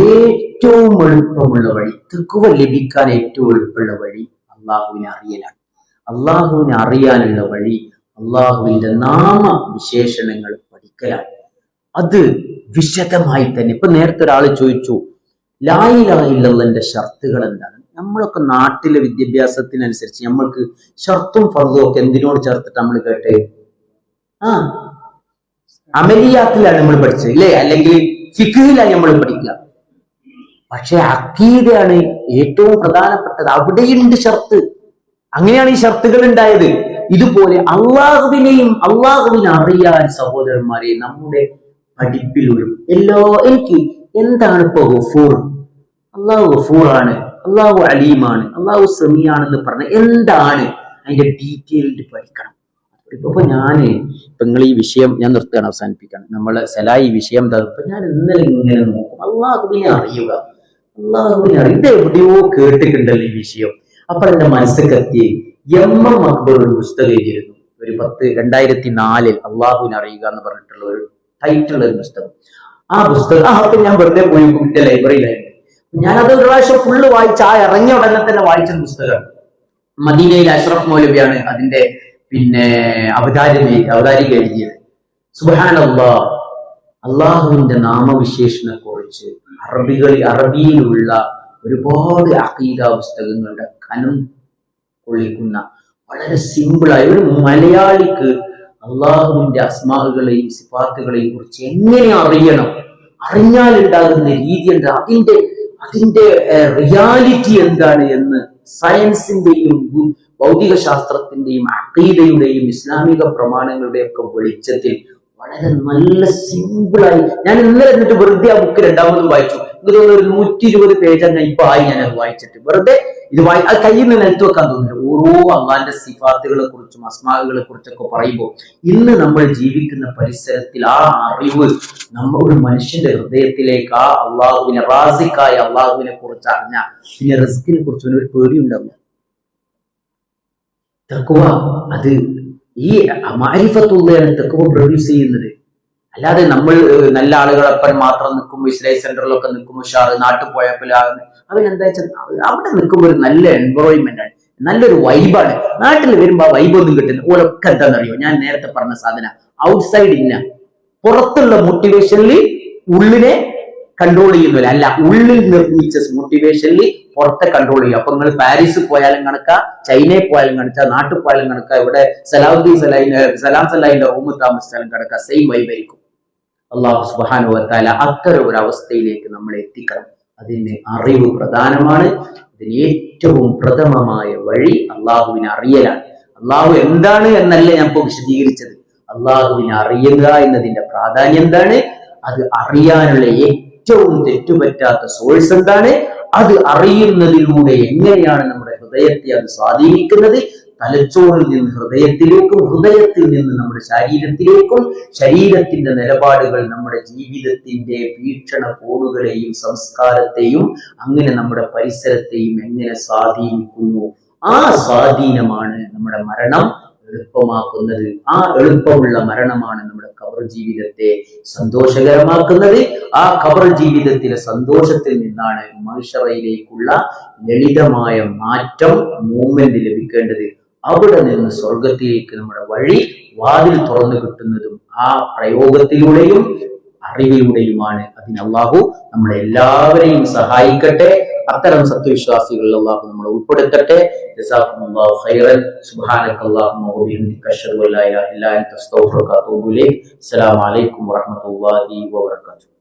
ഏറ്റവും എളുപ്പമുള്ള വഴി, തഖ്വ ലഭിക്കാൻ ഏറ്റവും എളുപ്പമുള്ള വഴി അള്ളാഹുവിനെ അറിയലാണ്. അള്ളാഹുവിനെ അറിയാനുള്ള വഴി അള്ളാഹുവിന്റെ നാമവിശേഷണങ്ങൾ പഠിക്കലാണ്. അത് വിശദമായി തന്നെ. ഇപ്പൊ നേരത്തെ ഒരാൾ ചോദിച്ചു ലാ ഇലാഹ ഇല്ലല്ലാഹ്ന്റെ ഷർത്തുകൾ എന്താണ്? നമ്മളൊക്കെ നാട്ടിലെ വിദ്യാഭ്യാസത്തിനനുസരിച്ച് നമ്മൾക്ക് ഷർത്തും ഫർദും ഒക്കെ എന്തിനോട് ചേർത്തിട്ട് നമ്മൾ കേട്ടേ? അമലിയാത്തിലാണ് നമ്മൾ പഠിച്ചത്, ഇല്ലേ? അല്ലെങ്കിൽ ഫിഖ്ഹിലാണ് നമ്മൾ പഠിക്കുക. പക്ഷെ അഖീദയാണ് ഏറ്റവും പ്രധാനപ്പെട്ടത്. അവിടെയുണ്ട് ഷർത്ത്. അങ്ങനെയാണ് ഈ ഷർത്തുകൾ ഉണ്ടായത്. ഇതുപോലെ അള്ളാഹുവിനെ അറിയാൻ സഹോദരന്മാരെ നമ്മുടെ പഠിപ്പിലൊരു എനിക്ക് എന്താണ് ഇപ്പൊ ഗഫൂർ? അള്ളാഹു ഗഫൂറാണ്, അള്ളാഹു അലീമാണ്, അള്ളാഹു സമീആണെന്ന് പറഞ്ഞ എന്താണ് അതിന്റെ ഡീറ്റെയിൽഡ് പഠിക്കണം. ഇപ്പൊ നിങ്ങൾ ഈ വിഷയം ഞാൻ നിർത്തുകയാണ്, അവസാനിപ്പിക്കണം. നമ്മള് ഈ വിഷയം ഞാൻ ഇന്നലെ ഇങ്ങനെ നോക്കും, അള്ളാഹുവിനെ അറിയുക, അള്ളാഹുവിനെ അറിയുക. ഇത് എവിടെയോ കേട്ടിട്ടുണ്ടല്ലോ ഈ വിഷയം. അപ്പോൾ എന്റെ മനസ്സിൽ എത്തി എം അക്ബർ ഒരു പുസ്തകം എഴുതിയിരുന്നു. ഒരു 2004 അള്ളാഹുവിനെ അറിയുക എന്ന് പറഞ്ഞിട്ടുള്ള ഒരു ടൈറ്റുള്ള ഒരു പുസ്തകം. ആ പുസ്തകം അപ്പൊ ഞാൻ വെറുതെ പോയി കുട്ടിയുടെ ലൈബ്രറിയിലായിരുന്നു. ഞാനത് ഒരു പ്രാവശ്യം ഫുള്ള് വായിച്ച ഇറങ്ങിയ ഉടനെ തന്നെ വായിച്ച പുസ്തകമാണ്. മദീനയിൽ അഷ്റഫ് മൗലവിയാണ് അതിന്റെ അവതാരിക എഴുതിയത്. സുബ്ഹാനല്ലാഹ്, അള്ളാഹുവിന്റെ നാമവിശേഷണെ കുറിച്ച് അറബിയിലുള്ള ഒരുപാട് അഖീദ പുസ്തകങ്ങളുടെ കനം കൊള്ളിക്കുന്ന വളരെ സിമ്പിളായ ഒരു മലയാളിക്ക് അള്ളാഹുവിന്റെ അസ്മാകളെയും സിഫാത്തുകളെയും കുറിച്ച് എങ്ങനെ അറിയണം, അറിഞ്ഞാൽ ഉണ്ടാകുന്ന രീതി എന്താ, അതിന്റെ റിയാലിറ്റി എന്താണ് എന്ന് സയൻസിന്റെയും ഭൗതിക ശാസ്ത്രത്തിന്റെയും അഖീദയുടെയും ഇസ്ലാമിക പ്രമാണങ്ങളുടെയും ഒക്കെ വെളിച്ചത്തിൽ വളരെ നല്ല സിമ്പിളായി. ഞാൻ ഇന്നലെ എന്നിട്ട് വെറുതെ ആ ബുക്ക് രണ്ടാമതും വായിച്ചു. എനിക്ക് തോന്നുന്നു ഒരു 120 പേജ് ഞാൻ ഇപ്പൊ ആയി ഞാനത് വായിച്ചിട്ട്. വെറുതെ ഇത് അത് കയ്യിൽ നിന്ന് നിലത്ത് വെക്കാൻ തോന്നുന്നു. ഓരോ അള്ളാന്റെ സിഫാത്തുകളെ കുറിച്ചും അസ്മാകളെ കുറിച്ചൊക്കെ പറയുമ്പോൾ ഇന്ന് നമ്മൾ ജീവിക്കുന്ന പരിസരത്തിൽ ആ അറിവ് ഒരു മനുഷ്യന്റെ ഹൃദയത്തിലേക്ക് ആ അള്ളാഹുവിനെ റാസിക്കായ അള്ളാഹുവിനെ കുറിച്ച് അറിഞ്ഞാൽ പിന്നെ റിസ്കിനെ കുറിച്ച് ഒരു പേടിയുണ്ടാവില്ല. തഖ്വ അത് ഈ മാരിഫത്തുള്ളതാണ് തഖ്വ പ്രൊഡ്യൂസ് ചെയ്യുന്നത്. അല്ലാതെ നമ്മൾ നല്ല ആളുകളൊപ്പം മാത്രം നിൽക്കുമ്പോൾ ഇസ്ലാം സെന്ററിലൊക്കെ നിൽക്കുമ്പോൾ ഉഷാറ്, നാട്ടിൽ പോയപ്പോൾ അവനെന്താ വെച്ചാൽ അവിടെ നിൽക്കുമ്പോൾ ഒരു നല്ല എൻവയോൺമെന്റ് ആണ്, നല്ലൊരു വൈബാണ്. നാട്ടിൽ വരുമ്പോൾ ആ വൈബ് ഒന്നും കിട്ടുന്നു. ഓരൊക്കെ എന്താണെന്നറിയോ, ഞാൻ നേരത്തെ പറഞ്ഞ സാധനം ഔട്ട്സൈഡ് ഇല്ല, പുറത്തുള്ള മോട്ടിവേഷനിൽ ഉള്ളിനെ കൺട്രോൾ ചെയ്യുന്നില്ല. അല്ല, ഉള്ളിൽ നിർമ്മിച്ച മോട്ടിവേഷനിൽ പുറത്തെ കൺട്രോൾ ചെയ്യും. അപ്പൊ നിങ്ങൾ പാരീസിൽ പോയാലും കണക്കാ, ചൈനയിൽ പോയാലും കണക്കാ, നാട്ടിൽ പോയാലും കണക്കാ, ഇവിടെ സലാം സലാഹിന്റെ റൂം താമസിച്ചാലും കണക്കാ, സെയിം വൈബായിരിക്കും. അള്ളാഹു സുബ്ഹാനഹു വ തആല അത്തരം ഒരു അവസ്ഥയിലേക്ക് നമ്മൾ എത്തിക്കണം. അതിന് അറിവ് പ്രധാനമാണ്. അതിന് ഏറ്റവും പ്രഥമമായ വഴി അള്ളാഹുവിനെ അറിയലാണ്. അള്ളാഹു എന്താണ് എന്നല്ല ഞാൻ ഇപ്പോൾ വിശദീകരിച്ചത്. അള്ളാഹുവിനെ അറിയുക എന്നതിന്റെ പ്രാധാന്യം എന്താണ്, അത് അറിയാനുള്ള ഏറ്റവും തെറ്റുപറ്റാത്ത സോഴ്സ് എന്താണ്, അത് അറിയുന്നതിലൂടെ എങ്ങനെയാണ് നമ്മുടെ ഹൃദയത്തെ അത് സ്വാധീനിക്കുന്നത്, തലച്ചോറിൽ നിന്ന് ഹൃദയത്തിലേക്കും, ഹൃദയത്തിൽ നിന്ന് നമ്മുടെ ശരീരത്തിലേക്കും, ശരീരത്തിന്റെ നിലപാടുകൾ നമ്മുടെ ജീവിതത്തിന്റെ വീക്ഷണകോണുകളെയും സംസ്കാരത്തെയും അങ്ങനെ നമ്മുടെ പരിസരത്തെയും എങ്ങനെ സ്വാധീനിക്കുന്നു. ആ സ്വാധീനമാണ് നമ്മുടെ മരണം എളുപ്പമാക്കുന്നത്. ആ എളുപ്പമുള്ള മരണമാണ് നമ്മുടെ ഖബർ ജീവിതത്തെ സന്തോഷകരമാക്കുന്നത്. ആ ഖബർ ജീവിതത്തിലെ സന്തോഷത്തിൽ നിന്നാണ് മഹ്ശറയിലേക്കുള്ള ലളിതമായ മാറ്റം, മൂവ്മെന്റ് ലഭിക്കേണ്ടത്. അവിടെ നിന്ന് സ്വർഗത്തിലേക്ക് നമ്മുടെ വഴി വാതിൽ തുറന്നു കിട്ടുന്നതും ആ പ്രയോഗത്തിലൂടെയും അറിവിലൂടെയുമാണ്. അതിന് അല്ലാഹു നമ്മളെ എല്ലാവരെയും സഹായിക്കട്ടെ. അത്തരം സത്യവിശ്വാസികളിൽ അല്ലാഹു നമ്മളെ ഉൾപ്പെടുത്തട്ടെ. ജസാകുമുല്ലാഹു ഖൈറൻ. സുബ്ഹാനകല്ലാഹുമ്മ വബിഹംദിക അശ്ഹദു അല്ലാ ഇലാഹ ഇല്ലാ അൻത അസ്തഗ്ഫിറുക വഅതൂബു ഇലൈക്. അസ്സലാമു അലൈക്കും വറഹ്മത്തുള്ളാഹി വബറകാതുഹു.